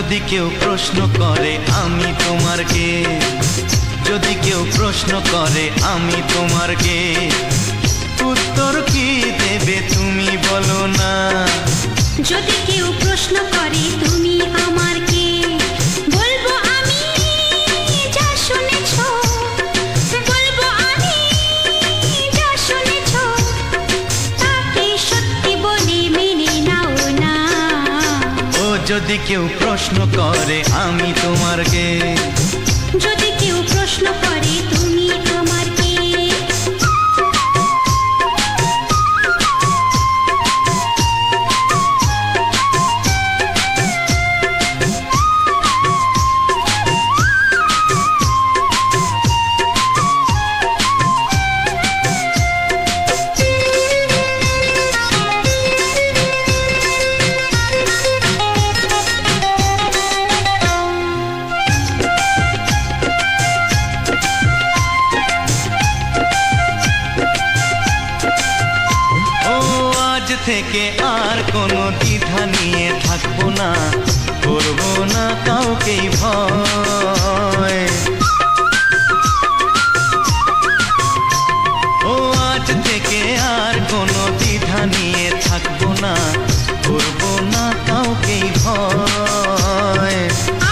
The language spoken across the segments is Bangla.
যদি কেউ প্রশ্ন করে আমি তোমার কে, যদি কেউ প্রশ্ন করে আমি তোমার কে, উত্তর কি দেবে তুমি বলো না। যদি কেউ প্রশ্ন করে তুমি আমার কে, বলবো আমি যা শুনেছো, বলবো আমি যা শুনেছো, তাকে সত্যি বলে মেনে নাও না। ও যদি কেউ প্রশ্ন করে আমি তোমার কে, যদি কেউ প্রশ্ন করে তুমি আমার কে। থেকে আর কোনো দ্বিধা নিয়ে থাকবো না, করবো না কাউকেই ভয়। ও আজ থেকে আর কোনো দ্বিধা নিয়ে থাকবো না, করবো না কাউকেই ভয়।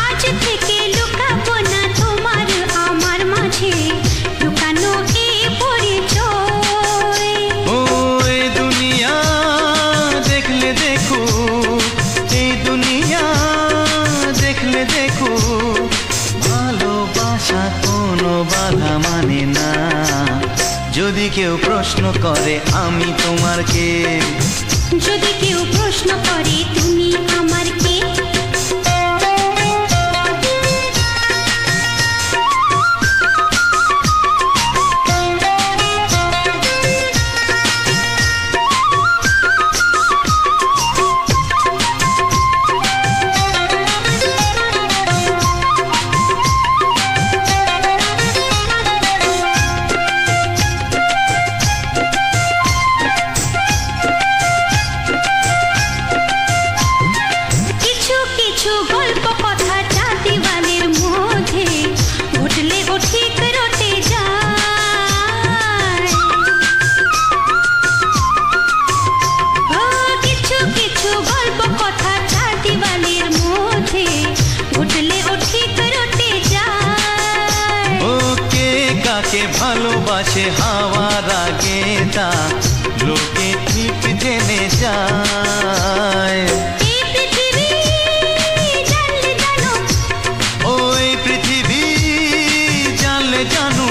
আজ থেকে লুকাবো না তোমার আমার মাঝে লুকানো এই পরিচয়। ও এই দুনিয়া দেখলে দেখো, এই দুনিয়া দেখলে দেখো, ভালোবাসা কোনো বাধা মানে না। যদি কেউ প্রশ্ন করে আমি তোমার কে, যদি কেউ প্রশ্ন করে তুমি আমার কে। ভালোবাসে হাওয়ার আগে তা লোকে ঠিক জেনে যায়। ওই পৃথিবী জানলে জানো,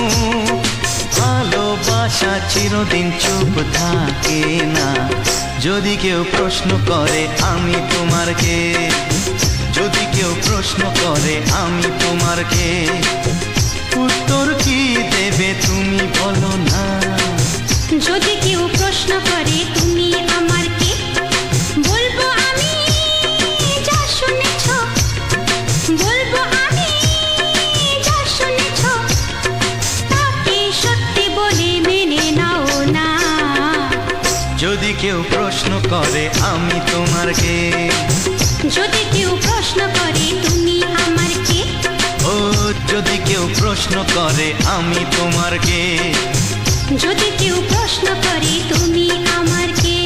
ভালোবাসা চিরদিন চুপ থাকে না। যদি কেউ প্রশ্ন করে আমি তোমার কে, যদি কেউ প্রশ্ন করে আমি তোমার কে, উত্তর কি দেবে তুমি বলো না। যদি কেউ প্রশ্ন করে তুমি আমার কে, বলবো আমি যা শুনেছো, বলবো আমি যা শুনেছো, তাকে সত্যি বলে মেনে নাও না। যদি কেউ প্রশ্ন করে আমি তোমার কে, যদি কেউ প্রশ্ন করে তুমি আমার কে। ও যদি কেউ প্রশ্ন করে আমি তোমার কে, যদি কেউ প্রশ্ন করে তুমি আমার কে।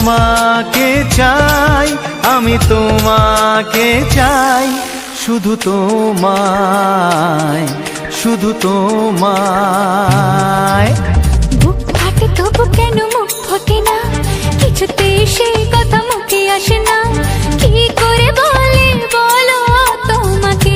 তোমাকে চাই, আমি তোমাকে চাই, শুধু তোমায়, শুধু তোমায়। বুক ফাটে তবু কেন মুখ ফোটে না, কিছুতে সেই কথা মুখে আসে না, কি করে বলে বলো তোমাকে।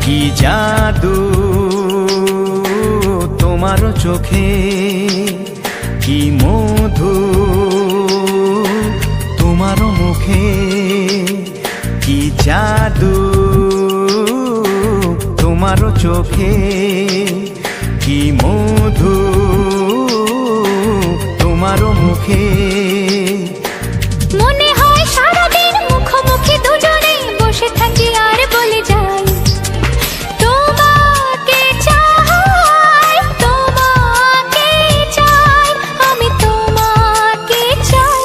কি জাদু তোমার চোখে, কি মধু তোমার মুখে, কি জাদু তোমার চোখে, কি মধু তোমার মুখে। মনে হয় সারাদিন মুখোমুখি দুজনে বসে থাকি আর বলে যাই, তোমাকে চাই, তোমাকে চাই, আমি তোমাকে চাই,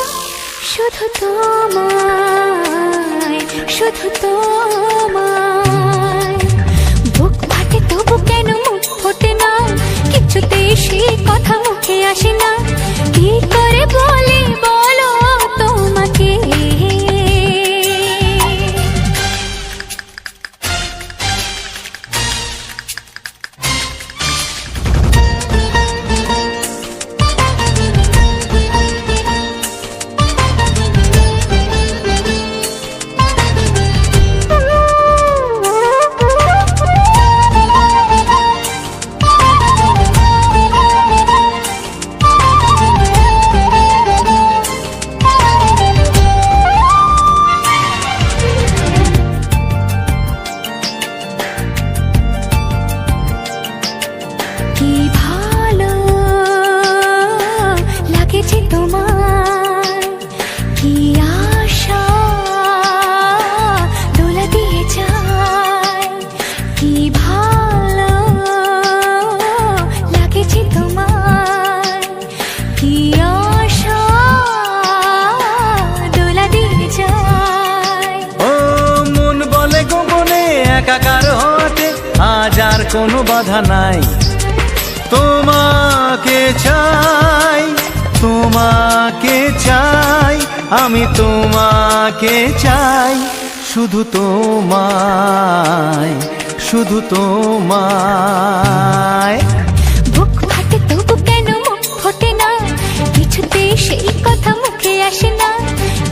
শুধু তোমায়, শুধু তোমায়। বুক ফাটে তবু কেন মুখ ফোটে না, কিছুতে সেই কথা মুখে আসে না, কি করে বলে বলো তোমাকে। কি ভালো লাগেছে তোমার, কি আশা দোলা দিয়ে যায়, কি ভালো লাগেছে তোমার, কি আশা দোলা দিয়ে যায়। ও মন বলে গোপনে একাকার হতে আজ আর কোনো বাধা নাই, তোমাকে চাই, তোমাকে চাই, আমি তোমাকে চাই, শুধু তোমায়, শুধু তোমায়। বুক ফাটে তবু কেন মুখ ফোটে না, কিছুতে সেই কথা মুখে আসে না,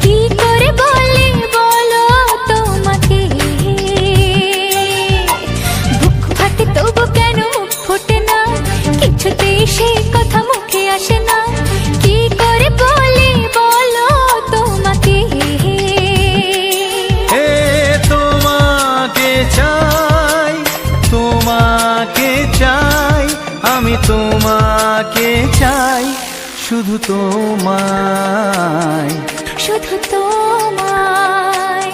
কি করে বলে বলো তোমাকে। বুক ফাটে তবু কেন মুখ ফোটে না, কিছুতে সেই কথা মুখে আসে না, কি করে বলে বলো তোমাকে। হে তোমাকে চাই, তোমাকে চাই, আমি তোমাকে চাই, শুধু তোমায়, শুধু তোমায়,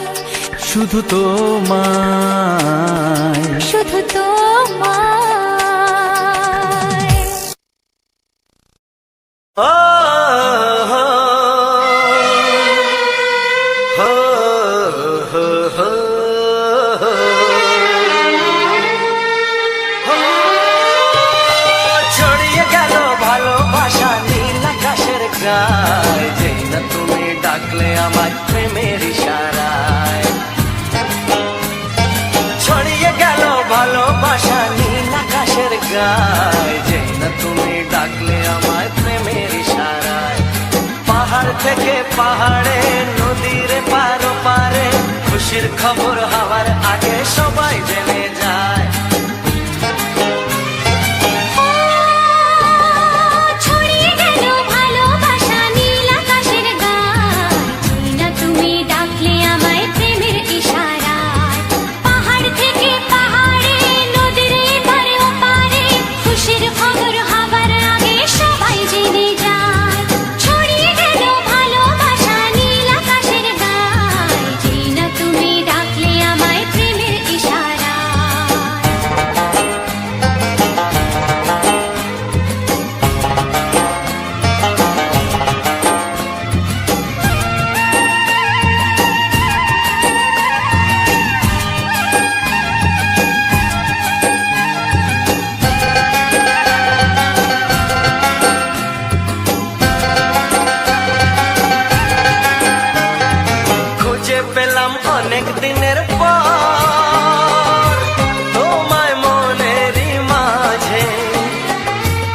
শুধু তোমায়। শুধু তোমায়। ও হো হো হো হো হো। ছড়িয়ে গেল ভালোবাসা নীল আকাশের গায়ে, যেই না তুমি ডাকলে আমার প্রেমের ইশারায়। ছড়িয়ে গেল ভালোবাসা নীল আকাশের গায়ে, যেই না তুমি ডাকলে আমার প্রেমের ইশারায়। পাহাড় থেকে পাহাড়ে, নদীর পার পারে, খুশির খবর হওয়ার আগে সবাই জেনে যায়। ছড়িয়ে গেল ভালোবাসা নীল আকাশের গায়ে, যেই না অনেক দিনের পর তোমায় মনেরই মাঝে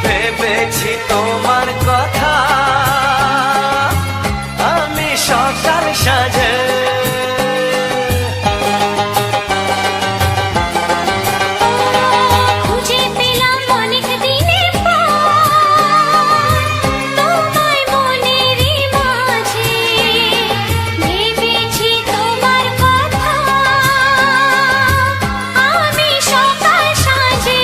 ভেবেছি তোমার কথা আমি সকাল সাজে খুঁজে পেলাম অনেক দিনের পর তোমায় মনেরই মাঝে ভেবেছি তোমার কথা আমি সকাল সাজে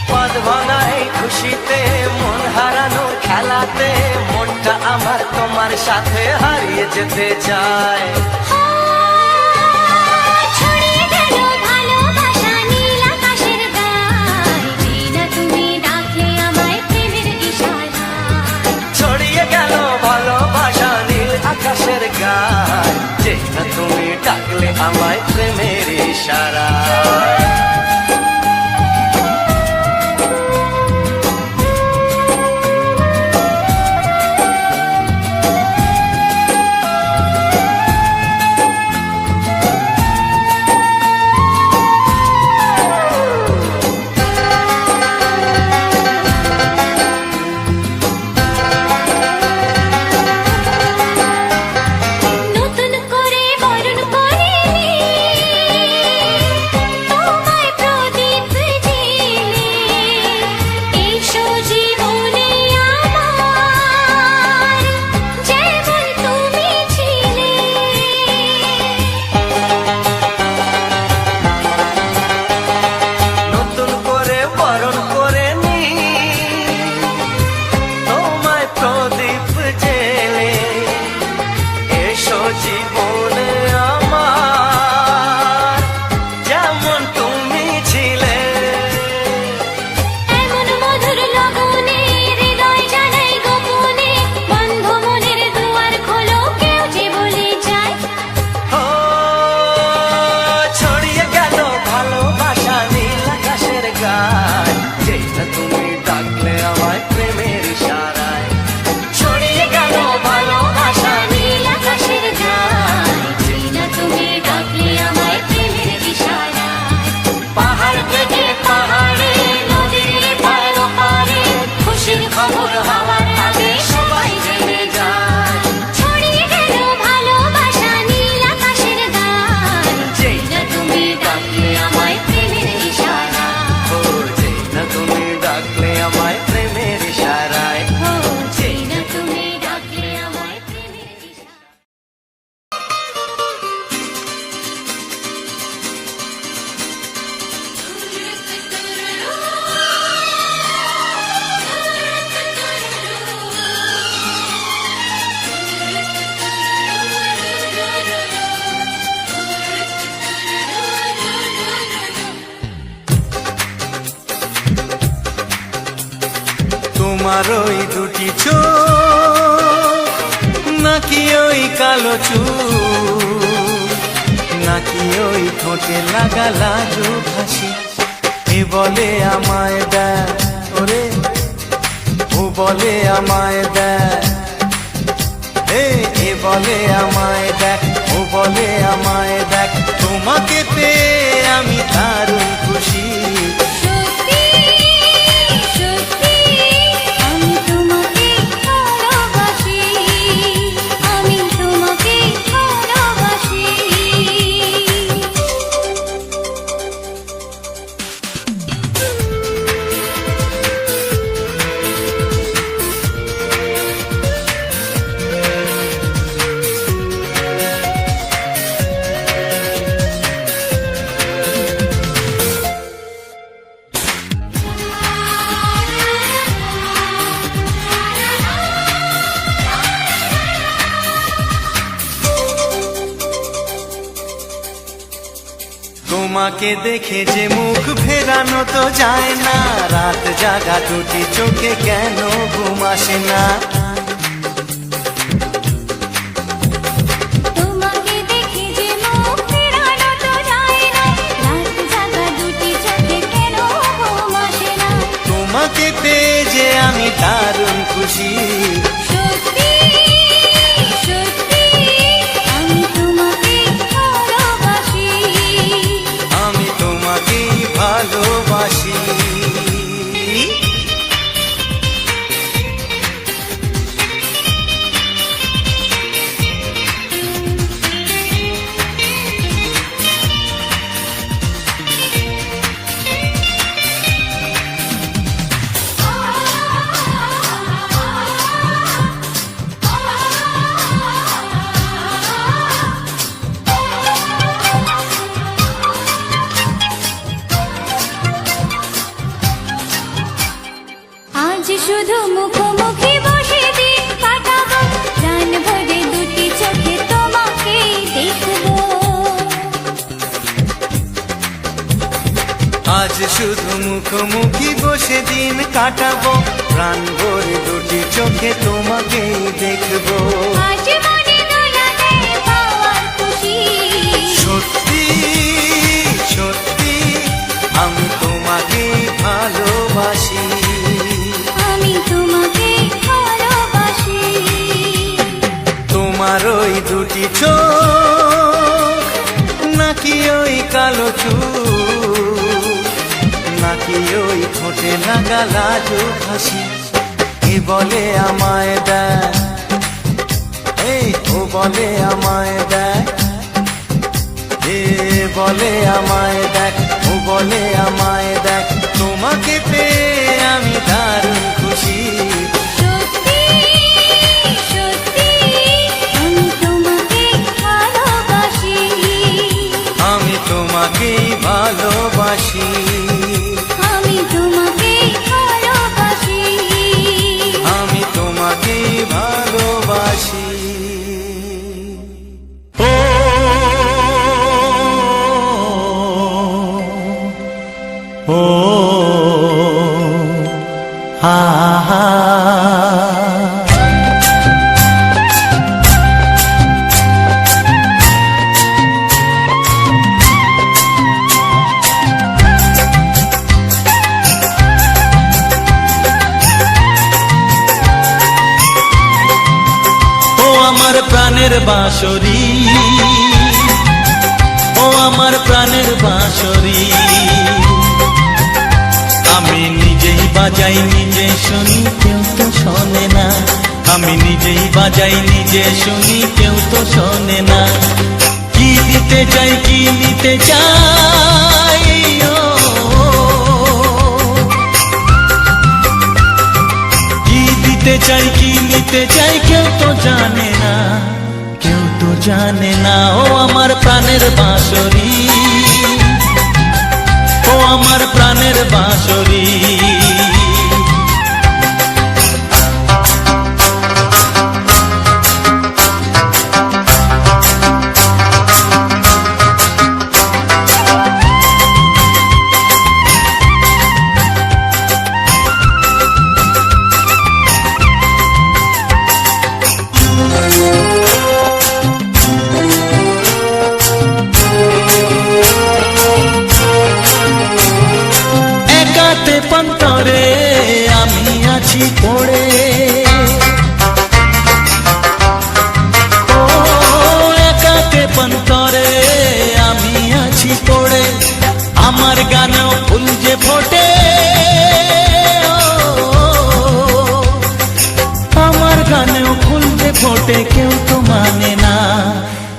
পদ ভাঙাই খুশিতে মন হারানোর খেলাতে মনটা আমার তোমার সাথে হারিয়ে যেতে চায় ছড়িয়ে গেল ভালোবাসা নীল আকাশের গায়ে জিনা তুমি ডাকলে আমায় প্রেমের ইশারায় ছড়িয়ে গেল ভালোবাসা নীল আকাশের গায় যে না তুমি ডাকলে আমায় প্রেমের ইশারায় নতুন করে বরণ করিনি তোমায় প্রদীপ জেলে এসো জীবনে আমার যেমন তুমি ছিলে নতুন করে বরণ করে নি তোমায় প্রদীপ জেলে এসো জীবনে আমার যেমন তুমি ছিলে এমন মধুর লগনে হৃদয় জানাই গোপনে বন্ধ মনের দুয়ার খোলো কেউ যে বলে যায় ও ছড়িয়ে গেল ভালোবাসা নীল আকাশের গায় যেটা তুমি ডাকলে আমায় প্রেমের ইশারায় ছড়িয়ে গেল ভালোবাসা নীল আকাশের গায় জিনা তুমি ডাকলে আমায় প্রেমের ইশারায় পাহাড় থেকে পাহাড়ে নদীর পার পারে খুশির খবর হওয়ার আগে সবাই জেনে যায় ছড়িয়ে গেল ভালোবাসা নীল আকাশের গায়ে যেটা তুমি ডাকলে আমায় প্রেমের ইশারায় ও যেটা তুমি ডাকলে আমায় প্রেমের ইশারায় ও জিনা তুমি ডাকলে আমায় প্রেমের ইশারায় তোমার ওই দুটি চোখ নাকি ওই কালো চুল নাকি ওই ঠোঁটে লাগা লাজুক হাসি এ বলে আমায় দেয় ওরে ও বলে আমায় দেয় এ বলে আমায় দেখ ও বলে আমায় দেখ তোমাকে পেয়ে আমি দারুণ খুশি সত্যি সত্যি আমি তোমাকে ভালোবাসি আমি তোমাকে ভালোবাসি তোমাকে দেখে যে মুখ ফেরানো তো যায় না রাত জাগা দুটি চোখে কেন ঘুম আসে না তোমাকে দেখে যে মুখ ফেরানো তো যায় না রাত জাগা দুটি চোখে কেন ঘুম আসে না তোমাকে পেয়ে যে আমি দারুণ খুশি সত্যি সত্যি আমি তোমাকে শুধু মুখোমুখি বসে দিন কাটাবো, প্রাণ ভরে দুটি চোখে তোমাকেই দেখবো। আজ মনে দোলা দেয় পাওয়ার খুশি, সত্যি সত্যি আমি তোমাকে ভালোবাসি, আমি তোমাকে ভালোবাসি। তোমার ওই দুটি চোখ নাকি ওই কালো চুল, নাকি ওই ঠোঁটে লাগা লাজুক হাসি, এ বলে আমায় দেয়, এই ও বলে আমায় দেয়, এ বলে আমায় দেখ, ও বলে আমায় দেখ, তোমাকে পেয়ে আমি দারুণ খুশি। সত্যি সত্যি আমি তোমাকে ভালোবাসি, আমি তোমাকেই ভালোবাসি, আমি তোমাকে ভালোবাসি। আমি তোমাকেই ভালোবাসি। ও হা হা আমার প্রাণের বাঁশরি, ও আমার প্রাণের বাঁশরি, আমি নিজেই বাজাই নিজে শুনি কেউ তো শোনে না, আমি নিজেই বাজাই নিজে শুনি কেউ তো শোনে না। কি দিতে চাই কি নিতে চাই, ও কি দিতে চাই কি নিতে চাই কেউ তো জানে না, কেউ তো জানে না। ও আমার প্রাণের বাঁশরি, ও আমার প্রাণের বাঁশরি, পন্তরে আমি আছি পড়ে, ও একাতে পন্তরে আমি আছি পড়ে, আমার গানেও ফুল যে ফোটে, আমার গানেও ফুল যে ফোটে, কেউ তো মানে না,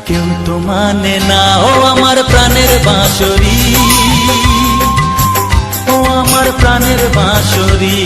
কেউ তো মানে না। ও আমার প্রাণের বাঁশরি, ও আমার প্রাণের বাঁশরি,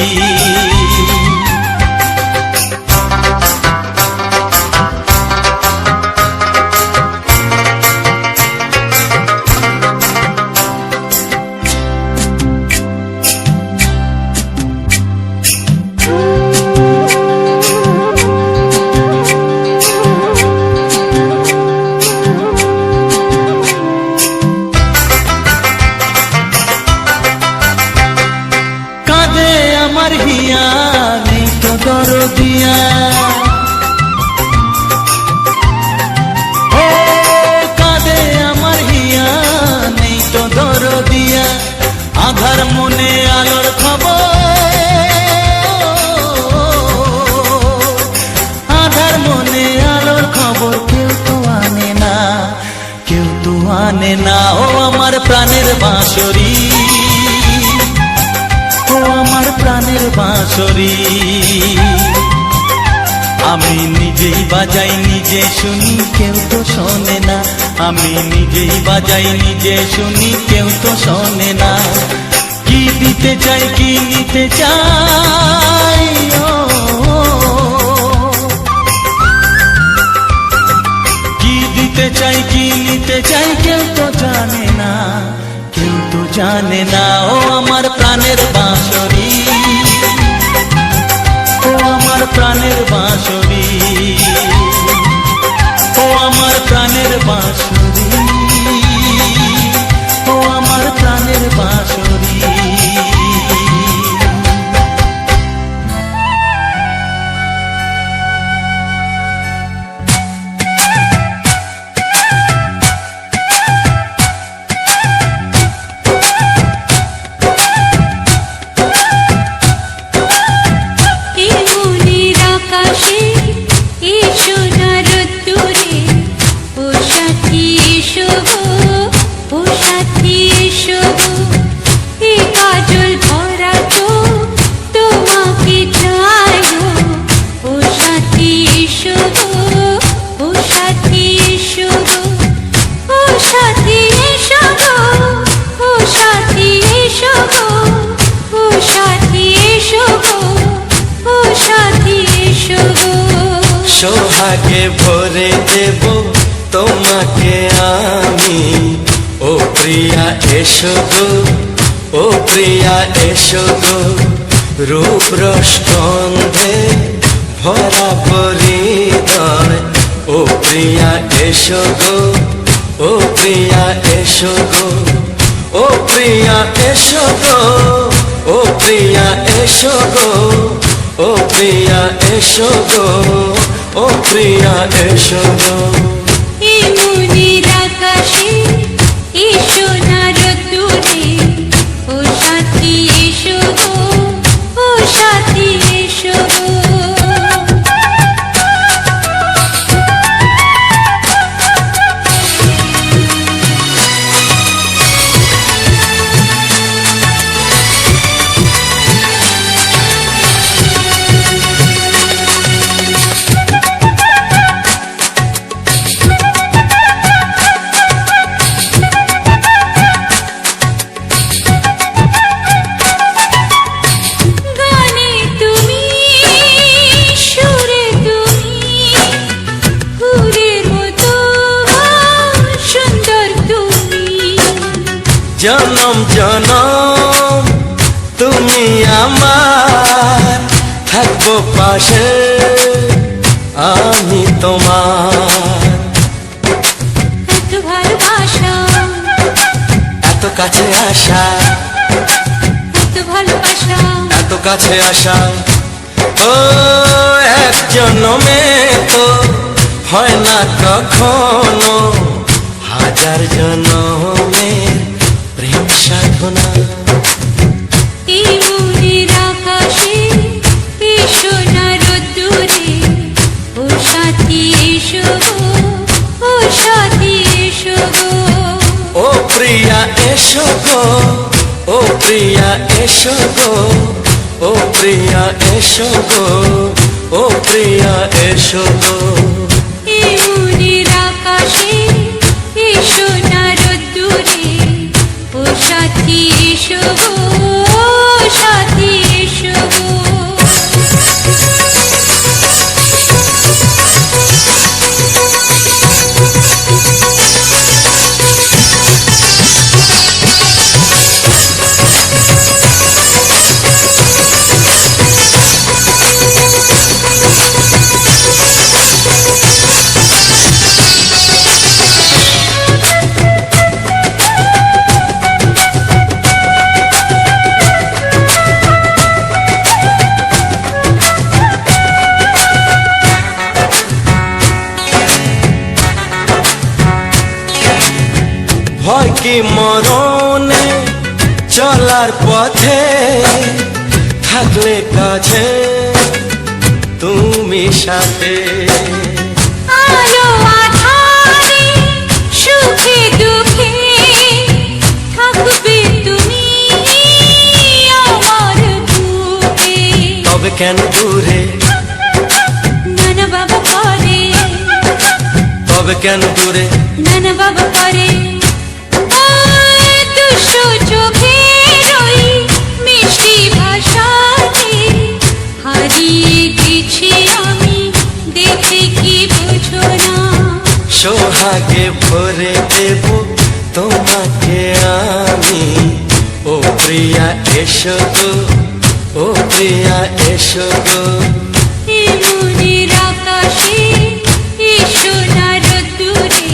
আমার হিয়া নেই তো দরদিয়া, ও কাঁদে আমার হিয়া নেই তো দরদিয়া, আধার মনে আলোর খবর, আধার মনে আলোর খবর কেউ তো আনে না, কেউ তো আনে না। ও আমার প্রাণের বাঁশরি, ও আমার প্রাণের বাঁশরি, আমি নিজেই বাজাই নিজে শুনি কেউ তো শোনে না, আমি নিজেই বাজাই নিজে শুনি কেউ তো শোনে না। কি দিতে চাই কি নিতে চাই, ও কি দিতে চাই কি নিতে চাই কেউ তো জানে না, কেউ তো জানে না। ও আমার প্রাণের বাঁশরি, ও আমার প্রাণের বাঁশরি, ও আমার প্রাণের বাঁশরি, ও আমার প্রাণের বাঁশরি। সোহাগে ভরে দেব তোমাকে আমি। ও প্রিয়া এসো গো, ও প্রিয়া এসো গো, রূপ রস গন্ধে ভরা পরিদয়। ও প্রিয়া এসো গো, ও প্রিয়া এসো গো, ও প্রিয়া এসো গো, ও প্রিয়া এসো গো, ও প্রিয়া এসো গো, ও প্রিয়া এসো গো। এই মনের আকাশে এসো না রোদ্দুরে, ও সাথী এসো গো, ও সাথী এসো গো। গানে তুমি, সুরে তুমি, ফুলের মতো সুন্দর তুমি। জনম জনম তুমি আমার, থাকবো পাশে আমি তোমার। এত ভালোবাসা, এত কাছে আসা, এত ভালোবাসা, এত কাছে আসা, ও এক জন্মে তো হয় না কখনো, হাজার জন্মের প্রেম সাধনা। এই মনের আকাশে এসো না রোদ্দুরে, ও সাথী এসো গো, ও সাথী এসো গো। ও প্রিয়া এসো গো, ও প্রিয়া এসো গো, ও প্রিয়া এসো গো, ও প্রিয়া এসো গো। এই মনের আকাশে এসো না রোদ্দুরে, ও সাথী এসো গো, ও সাথী এসো গো। ভয় কি মরণে চলার পথে, থাকলে কাছে তুমি সাথে। আলো আঁধারে, সুখে দুঃখে, থাকবে তুমি আমার বুকে। তবে কেন দূরে, নানা বাবা করে, তবে কেন দূরে, নানা বাবা করে। ওই দুষ্টু চোখের ওই মিষ্টি ভাষাতে হারিয়ে গেছি আমি, দেখে কি বোঝো না। সোহাগে ভরে দেব তোমাকে আমি। ও প্রিয়া এসো গো, ও প্রিয়া এসো গো, এই মনের আকাশে এসো না রোদ্দুরে,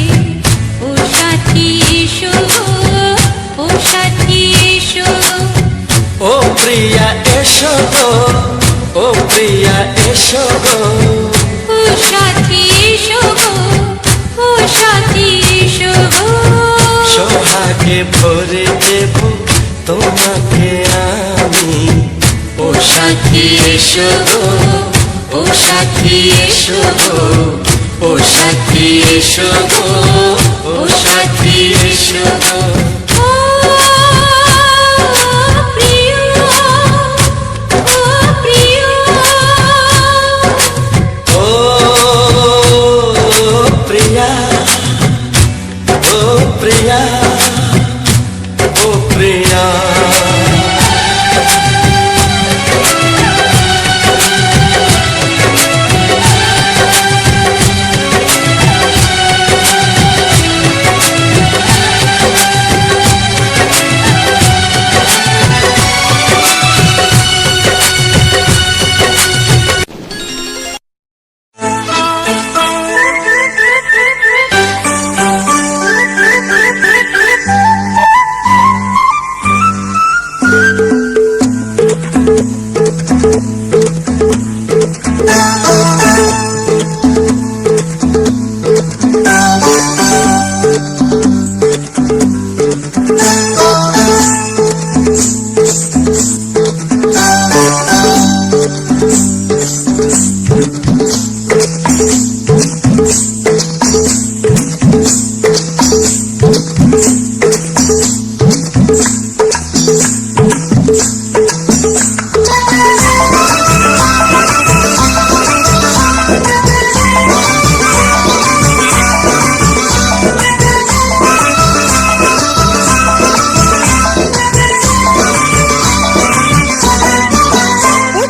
ও সাথী এসো গো, ও সাথী এসো। ও প্রিয়া এসো গো, ও প্রিয়া এসো গো, ও সাথী এসো গো, ও সাথী এসো গো। সোহাগে ভরে দেব তোমাকে আমি। ও সাথী এসো গো, ও সাথী এসো গো, ও সাথী এসো গো, ও সাথী এসো গো। ও প্রিয়, ও প্রিয়, ও প্রিয়া, ও প্রিয়া, ও প্রিয়া।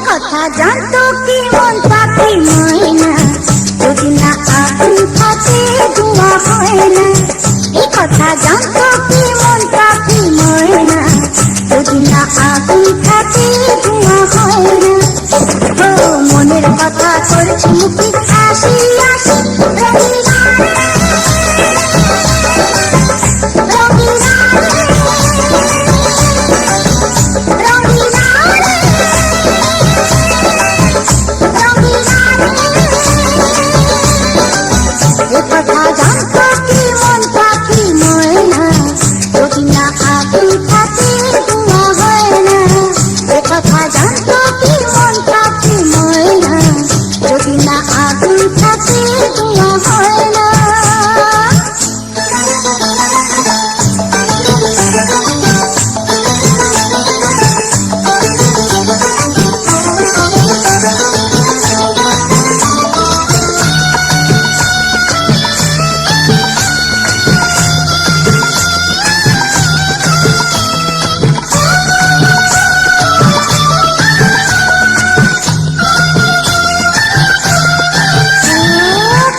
কথা জানতো কি মন পাখি ময়না, যদি না আগুন থাকে ধোঁয়া হয় না। এই কথা জানতো কি মন পাখি ময়না, যদি না আগুন থাকে ধোঁয়া হয় না। ও মনের কথা করছি মুখে হাসি হাসি, রঙিনা রঙিনা রঙিনা কথা জানতো কি মন পাখি ময়না, যদি না আগুন থাকে ধোঁয়া হয় না। কথা জানতো কি মন পাখি ময়না, যদি না আগুন থাকে ধোঁয়া হয় না।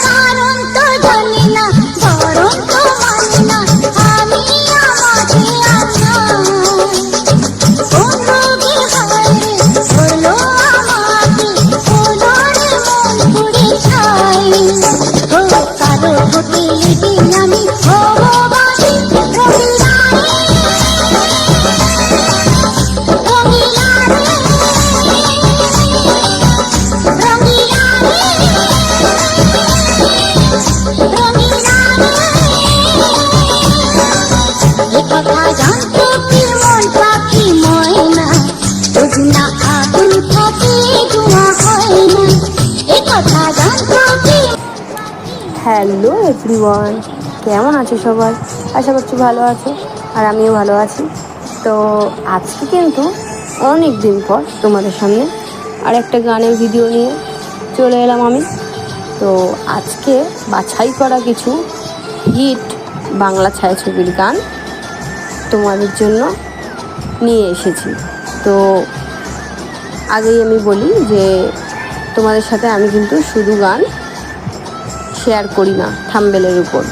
কারণ তো জানি না, বরং তো মানি না, আমি আমাকে কোন রোগে হায় হলো আমাকে, হলো রে মন পুড়ে ছাই। ও কারো হতে দিন আমি হবো বাসি, রঙিনা রঙিনা রঙিনা কথা জানতো কি মন পাখি ময়না, যদি না আগুন থাকে ধোঁয়া হয় না। এ কথা জানতো কি। হ্যালো এভরিওয়ান, কেমন আছো সবাই? আশা করছি ভালো আছো, আর আমিও ভালো আছি। তো আজকে কিন্তু অনেক দিন পর তোমাদের সামনে আর একটা গানের ভিডিও নিয়ে চলে এলাম আমি। তো আজকে বাছাই করা কিছু হিট বাংলা ছায়াছবির গান তোমাদের জন্য নিয়ে এসেছি। তো আগেই আমি বলি যে তোমাদের সাথে আমি কিন্তু শুধু গান শেয়ার করি না থাম্বনেলের উপর,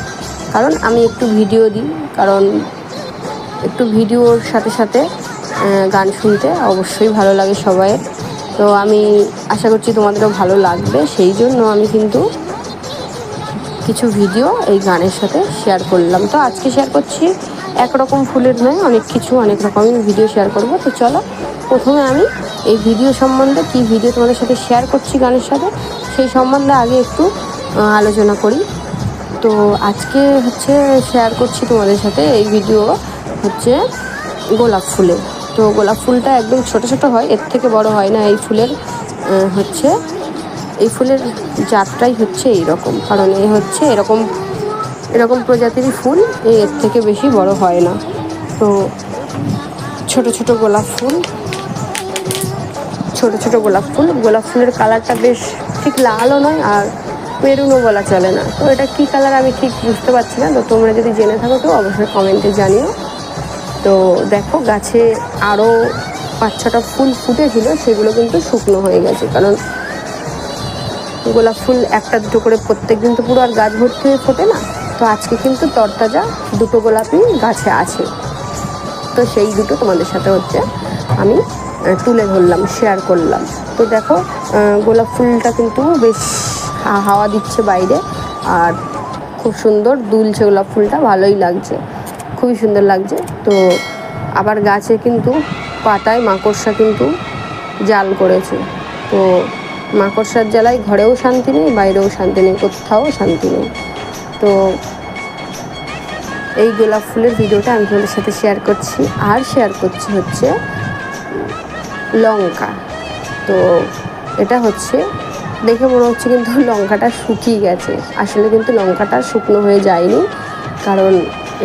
কারণ আমি একটু ভিডিও দিই, কারণ একটু ভিডিওর সাথে সাথে গান শুনতে অবশ্যই ভালো লাগে সবাইয়ের। তো আমি আশা করছি তোমাদেরও ভালো লাগবে, সেই জন্য আমি কিন্তু কিছু ভিডিও এই গানের সাথে শেয়ার করলাম। তো আজকে শেয়ার করছি একরকম ফুলের নয়, অনেক কিছু অনেক রকমের ভিডিও শেয়ার করব। তো চলো প্রথমে আমি এই ভিডিও সম্বন্ধে, কি ভিডিও তোমাদের সাথে শেয়ার করছি গানের সাথে, সেই সম্বন্ধে আগে একটু আলোচনা করি। তো আজকে হচ্ছে শেয়ার করছি তোমাদের সাথে এই ভিডিও হচ্ছে গোলাপ ফুলে। তো গোলাপ ফুলটা একদম ছোট ছোট হয়, এর থেকে বড় হয় না। এই ফুলের হচ্ছে এই ফুলের জাতটাই হচ্ছে এইরকম, কারণ এ হচ্ছে এরকম এরকম প্রজাতিরই ফুল, এর থেকে বেশি বড় হয় না। তো ছোট ছোট গোলাপ ফুল, ছোট ছোট গোলাপ ফুল, গোলাপ ফুলের কালারটা বেশ ঠিক লালও নয় আর মেরুনও বলা চলে না। তো এটা কী কালার আমি ঠিক বুঝতে পারছি না, তো তোমরা যদি জেনে থাকো তো অবশ্যই কমেন্টে জানিও। তো দেখো গাছে আরও 5-6টা ফুল ফুটেছিল, সেগুলো কিন্তু শুকনো হয়ে গেছে, কারণ গোলাপ ফুল একটা দুটো করে প্রত্যেক দিন তো পুরো আর গাছ ভর্তি হয়ে ফোটে না। তো আজকে কিন্তু তরতাজা 2টো গোলাপই গাছে আছে। তো সেই দুটো তোমাদের সাথে হচ্ছে আমি তুলে ধরলাম, শেয়ার করলাম। তো দেখো গোলাপ ফুলটা কিন্তু বেশ হাওয়া দিচ্ছে বাইরে, আর খুব সুন্দর দুলছে গোলাপ ফুলটা, ভালোই লাগছে, খুবই সুন্দর লাগছে। তো আবার গাছে কিন্তু পাতায় মাকড়সা কিন্তু জাল করেছে। তো মাকড়সার জ্বালায় ঘরেও শান্তি নেই, বাইরেও শান্তি নেই, কোথাও শান্তি নেই। তো এই গোলাপ ফুলের ভিডিওটা আমি তোমাদের সাথে শেয়ার করছি। আর শেয়ার করছি হচ্ছে লঙ্কা। তো এটা হচ্ছে দেখে মনে হচ্ছে কিন্তু লঙ্কাটা শুকিয়ে গেছে, আসলে কিন্তু লঙ্কাটা শুকনো হয়ে যায়নি, কারণ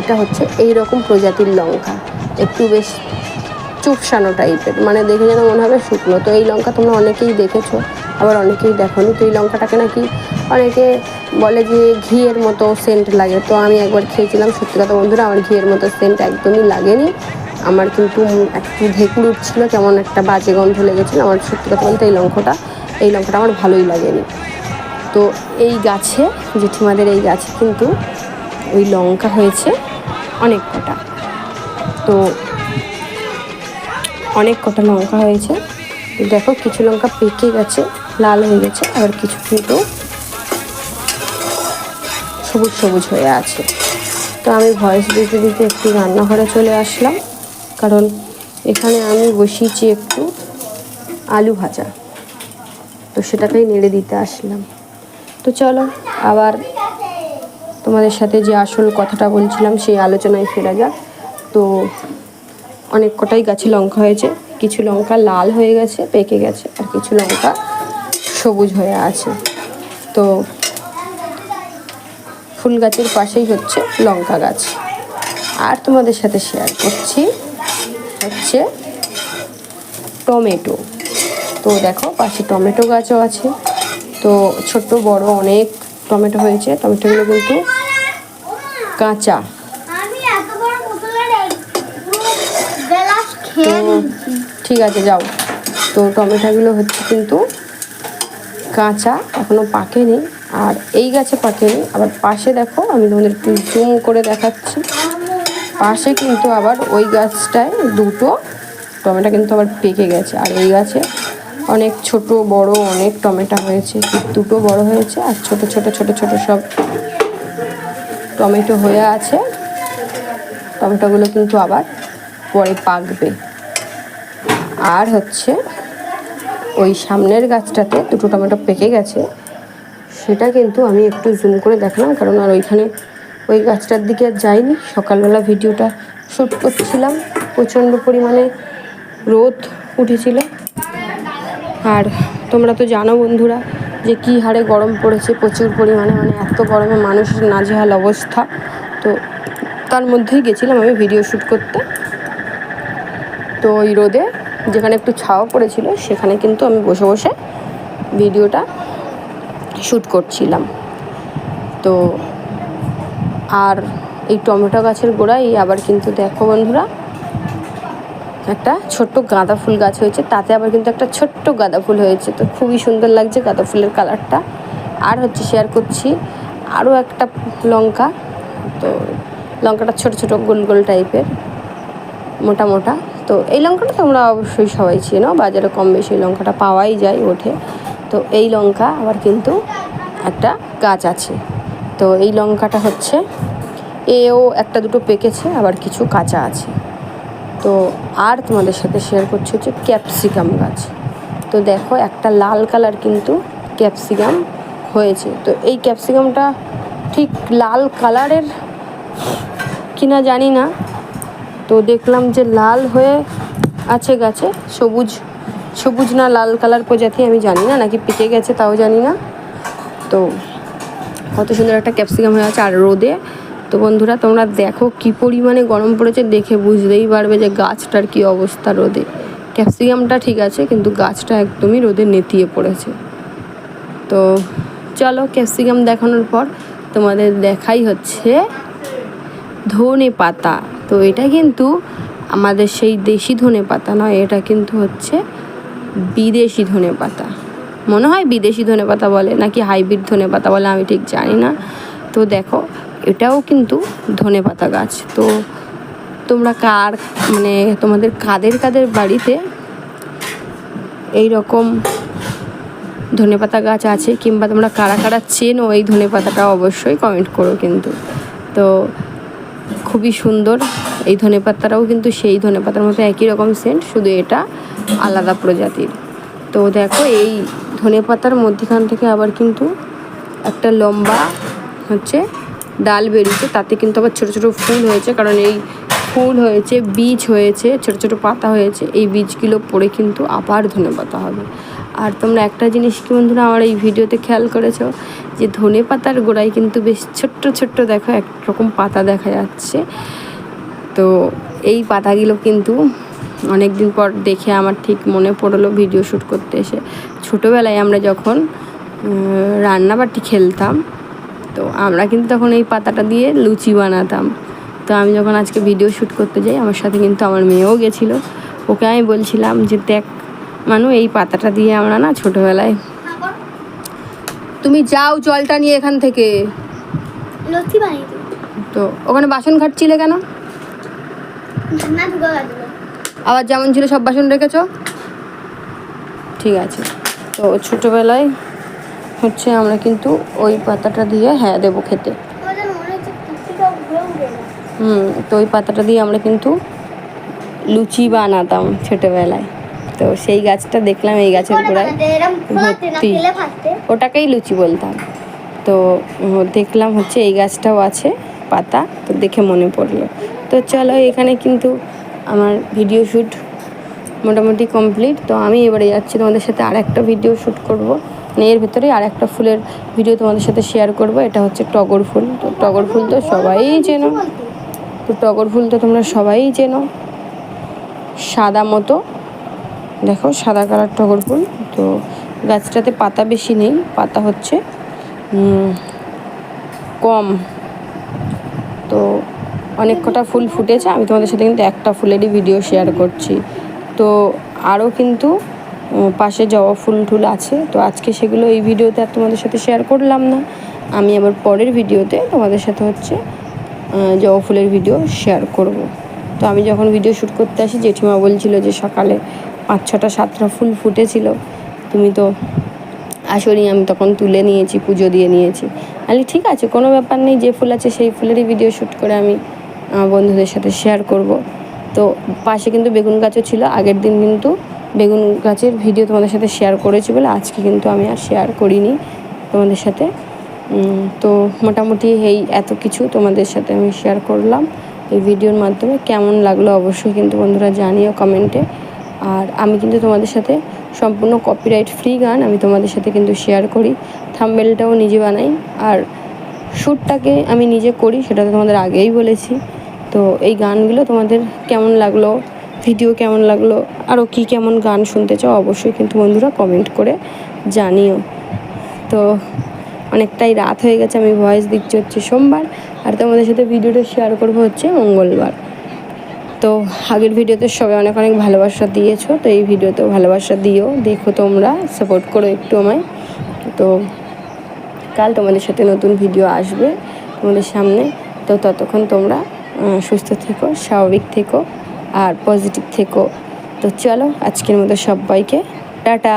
এটা হচ্ছে এই রকম প্রজাতির লঙ্কা, একটু বেশ চুপসানো টাইপের, মানে দেখে যেন মনে হবে শুকনো। তো এই লঙ্কা তোমরা অনেকেই দেখেছো, আবার অনেকেই দেখোনি। তো এই লঙ্কাটাকে নাকি অনেকে বলে যে ঘিয়ের মতো সেন্ট লাগে। তো আমি একবার খেয়েছিলাম, সত্যি কথা বন্ধুরা আমার ঘিয়ের মতো সেন্ট একদমই লাগেনি। আমার কিন্তু একটু ঢেকুর উঠছিলো, কেমন একটা বাজে গন্ধ লেগেছিলো। আমার সত্যি কথা বলতে এই লঙ্কাটা আমার ভালোই লাগেনি। তো এই গাছে, জেঠিমাদের এই গাছে কিন্তু ওই লঙ্কা হয়েছে অনেক কটা। তো অনেক কটা লঙ্কা হয়েছে। দেখো কিছু লঙ্কা পেকে গেছে, লাল হয়ে গেছে, আবার কিছু কিন্তু সবুজ সবুজ হয়ে আছে। তো আমি ভয়েস দিতে দিতে একটু রান্নাঘরে চলে আসলাম, কারণ এখানে আমি বসিয়েছি একটু আলু ভাজা, তো সেটাকেই নেড়ে দিতে আসলাম। তো চলো আবার তোমাদের সাথে যে আসল কথাটা বলছিলাম সেই আলোচনায় ফেরা যাক। তো অনেক কটাই গাছে লঙ্কা হয়েছে, কিছু লঙ্কা লাল হয়ে গেছে, পেকে গেছে, আর কিছু লঙ্কা সবুজ হয়ে আছে। তো ফুল গাছের পাশেই হচ্ছে লঙ্কা গাছ। আর তোমাদের সাথে শেয়ার করছি হচ্ছে টমেটো। তো দেখো পাশে টমেটো গাছও আছে। তো ছোট বড় অনেক টমেটো হয়েছে। টমেটোগুলো কিন্তু কাঁচা। তো ঠিক আছে যাও। তো টমেটোগুলো হচ্ছে কিন্তু কাঁচা, এখনো পাকেনি। আর এই গাছে পাকেনি, আবার পাশে দেখো আমি তোমাদের একটু জুম করে দেখাচ্ছি। পাশে কিন্তু আবার ওই গাছটায় দুটো টমেটো কিন্তু আবার পেকে গেছে। আর এই গাছে অনেক ছোট বড় অনেক টমেটো হয়েছে, দুটো বড় হয়েছে আর ছোট ছোট ছোট ছোট সব টমেটো হয়ে আছে। টমেটোগুলো কিন্তু আবার পরে পাকবে। আর হচ্ছে ওই সামনের গাছটাতে দুটো টমেটো পেকে গেছে, সেটা কিন্তু আমি একটু জুম করে দেখলাম, কারণ আর ওই গাছটার দিকে আর যাইনি। সকালবেলা ভিডিওটা শ্যুট করছিলাম, প্রচণ্ড পরিমাণে রোদ উঠেছিল। আর তোমরা তো জানো বন্ধুরা যে কী হারে গরম পড়েছে, প্রচুর পরিমাণে, মানে এত গরমে মানুষের নাজেহাল অবস্থা। তো তার মধ্যেই গেছিলাম আমি ভিডিও শ্যুট করতে। তো ওই রোদে যেখানে একটু ছাওয়া পড়েছিল সেখানে কিন্তু আমি বসে বসে ভিডিওটা শ্যুট করছিলাম। তো আর এই টমেটো গাছের গোড়ায় আবার কিন্তু দেখো বন্ধুরা একটা ছোট্ট গাঁদা ফুল গাছ হয়েছে, তাতে আবার কিন্তু একটা ছোট্ট গাঁদা ফুল হয়েছে। তো খুবই সুন্দর লাগছে গাঁদা ফুলের কালারটা। আর হচ্ছে শেয়ার করছি আরও একটা লঙ্কা। তো লঙ্কাটা ছোট ছোট গোল গোল টাইপের, মোটা মোটা। তো এই লঙ্কাটা তোমরা অবশ্যই সবাই চেনো, বাজারে কম বেশি এই লঙ্কাটা পাওয়াই যায়, ওঠে। তো এই লঙ্কা আবার কিন্তু একটা গাছ আছে। তো এই লঙ্কাটা হচ্ছে এও একটা দুটো পেকেছে, আবার কিছু কাঁচা আছে। তো আর তোমাদের সাথে শেয়ার করছি হচ্ছে ক্যাপসিকাম গাছ। তো দেখো একটা লাল কালার কিন্তু ক্যাপসিকাম হয়েছে। তো এই ক্যাপসিকামটা ঠিক লাল কালারের কিনা জানি না, তো দেখলাম যে লাল হয়ে আছে গাছে, সবুজ না লাল কালার প্রজাতি আমি জানি না, নাকি পেকে গেছে তাও জানি না। তো কত সুন্দর একটা ক্যাপসিকাম হয়ে আছে আর রোদে। তো বন্ধুরা তোমরা দেখো কি পরিমাণে গরম পড়েছে, দেখে বুঝতেই পারবে যে গাছটার কি অবস্থা রোদে। ক্যাপসিকামটা ঠিক আছে, কিন্তু গাছটা একদমই রোদে নেতিয়ে পড়েছে। তো চলো ক্যাপসিকাম দেখানোর পর তোমাদের দেখাই হচ্ছে ধনে পাতা। তো এটা কিন্তু আমাদের সেই দেশি ধনে পাতা নয়, এটা কিন্তু হচ্ছে বিদেশি ধনে পাতা। মনে হয় বিদেশি ধনে পাতা বলে, নাকি হাইব্রিড ধনে পাতা বলে, আমি ঠিক জানি না। তো দেখো এটাও কিন্তু ধনে পাতা গাছ। তো তোমরা তোমাদের কাদের বাড়িতে এই রকম ধনেপাতা গাছ আছে, কিংবা তোমরা কারা চেনো এই ধনেপাতাটা অবশ্যই কমেন্ট করো কিন্তু। তো খুবই সুন্দর এই ধনেপাতাটাও কিন্তু সেই ধনেপাতার মতো একই রকম সেন্ট, শুধু এটা আলাদা প্রজাতির। তো দেখো এই ধনেপাতার মধ্যখান থেকে আবার কিন্তু একটা লম্বা হচ্ছে ডাল বেরিয়েছে, তাতে কিন্তু আবার ছোটো ছোটো ফুল হয়েছে, কারণ এই ফুল হয়েছে, বীজ হয়েছে, ছোটো ছোটো পাতা হয়েছে, এই বীজগুলো পড়ে কিন্তু আবার ধনে পাতা হবে। আর তোমরা একটা জিনিস কি বন্ধুরা আমার এই ভিডিওতে খেয়াল করেছো যে ধনে পাতার গোড়ায় কিন্তু বেশ ছোট্ট ছোট্ট দেখো একরকম পাতা দেখা যাচ্ছে। তো এই পাতাগুলো কিন্তু অনেক দিন পর দেখে আমার ঠিক মনে পড়লো ভিডিও শ্যুট করতে এসে, ছোটোবেলায় আমরা যখন রান্নাবাটি খেলতাম তো আমরা কিন্তু তখন এই পাতাটা দিয়ে লুচি বানাতাম। তো আমি যখন আজকে ভিডিও শ্যুট করতে যাই আমার সাথে কিন্তু আমার মেয়েও গেছিলো, ওকে আমি বলছিলাম যে দেখ মানু এই পাতাটা দিয়ে আমরা না ছোটোবেলায়, তুমি যাও জলটা নিয়ে এখান থেকে, লস্যি বানিয়ে দিই তো ওখানে বাসন ঘাটছিলে কেন? না ঢুকা গেল আবার যেমন ছিল সব বাসন রেখেছো? ঠিক আছে। তো ছোটোবেলায় হচ্ছে আমরা কিন্তু ওই পাতাটা দিয়ে হ্যাঁ দেবো খেতে, আমাদের মনে হচ্ছে কুচিটা উড়ে উড়ে না তো ওই পাতাটা দিয়ে আমরা কিন্তু লুচি বানাতাম ছোটোবেলায়। তো সেই গাছটা দেখলাম এই গাছের গোড়ায় এরকম ফোলাতে না ভর্তি, তেলে ভাজতে ওটাকেই লুচি বলতাম। তো দেখলাম হচ্ছে এই গাছটাও আছে পাতা, তো দেখে মনে পড়লো। তো চলো এখানে কিন্তু আমার ভিডিও শ্যুট মোটামুটি কমপ্লিট। তো আমি এবারে যাচ্ছি তোমাদের সাথে আর একটা ভিডিও শ্যুট করবো, এর ভেতরে আর একটা ফুলের ভিডিও তোমাদের সাথে শেয়ার করব। এটা হচ্ছে টগর ফুল। তো টগর ফুল তো সবাই চেনো, তো টগর ফুল তো তোমরা সবাই চেনো, সাদা মতো দেখো সাদা কালার টগর ফুল। তো গাছটাতে পাতা বেশি নেই, পাতা হচ্ছে কম, তো অনেক কটা ফুল ফুটেছে। আমি তোমাদের সাথে কিন্তু একটা ফুলেরই ভিডিও শেয়ার করছি। তো আরও কিন্তু পাশে জবা ফুল টুল আছে, তো আজকে সেগুলো এই ভিডিওতে আর তোমাদের সাথে শেয়ার করলাম না। আমি আবার পরের ভিডিওতে তোমাদের সাথে হচ্ছে জবা ফুলের ভিডিও শেয়ার করব। তো আমি যখন ভিডিও শ্যুট করতে আসি জেঠিমা বলছিল যে সকালে 5-6টা 7টা ফুল ফুটেছিল, তুমি তো আসনি। আমি তখন তুলে নিয়েছি, পুজো দিয়ে নিয়েছি। আমি ঠিক আছে কোনো ব্যাপার নেই, যে ফুল আছে সেই ফুলেরই ভিডিও শ্যুট করে আমি বন্ধুদের সাথে শেয়ার করব। তো পাশে কিন্তু বেগুন গাছও ছিল, আগের দিন কিন্তু বেগুন গাছের ভিডিও তোমাদের সাথে শেয়ার করেছি বলে আজকে কিন্তু আমি আর শেয়ার করিনি তোমাদের সাথে। তো মোটামুটি এই এত কিছু তোমাদের সাথে আমি শেয়ার করলাম এই ভিডিওর মাধ্যমে। কেমন লাগলো অবশ্যই কিন্তু বন্ধুরা জানিও কমেন্টে। আর আমি কিন্তু তোমাদের সাথে সম্পূর্ণ কপিরাইট ফ্রি গান আমি তোমাদের সাথে কিন্তু শেয়ার করি, থাম্বনেলটাও নিজে বানাই, আর শ্যুটটাকে আমি নিজে করি, সেটা তো তোমাদের আগেই বলেছি। তো এই গানগুলো তোমাদের কেমন লাগলো, ভিডিও কেমন লাগলো, আরও কী কেমন গান শুনতে চাও অবশ্যই কিন্তু বন্ধুরা কমেন্ট করে জানিও। তো অনেকটাই রাত হয়ে গেছে, আমি ভয়েস দিচ্ছি হচ্ছে সোমবার, আর তোমাদের সাথে ভিডিওটা শেয়ার করবো হচ্ছে মঙ্গলবার। তো আগের ভিডিওতে সবাই অনেক অনেক ভালোবাসা দিয়েছো, তো এই ভিডিওতেও ভালোবাসা দিও, দেখো তোমরা সাপোর্ট করো একটু আমায়। তো কাল তোমাদের সাথে নতুন ভিডিও আসবে তোমাদের সামনে। তো ততক্ষণ তোমরা সুস্থ থেকো, স্বাভাবিক থেকো আর পজিটিভ থেকো। তো চলো আজকের মতো সবাইকে টাটা।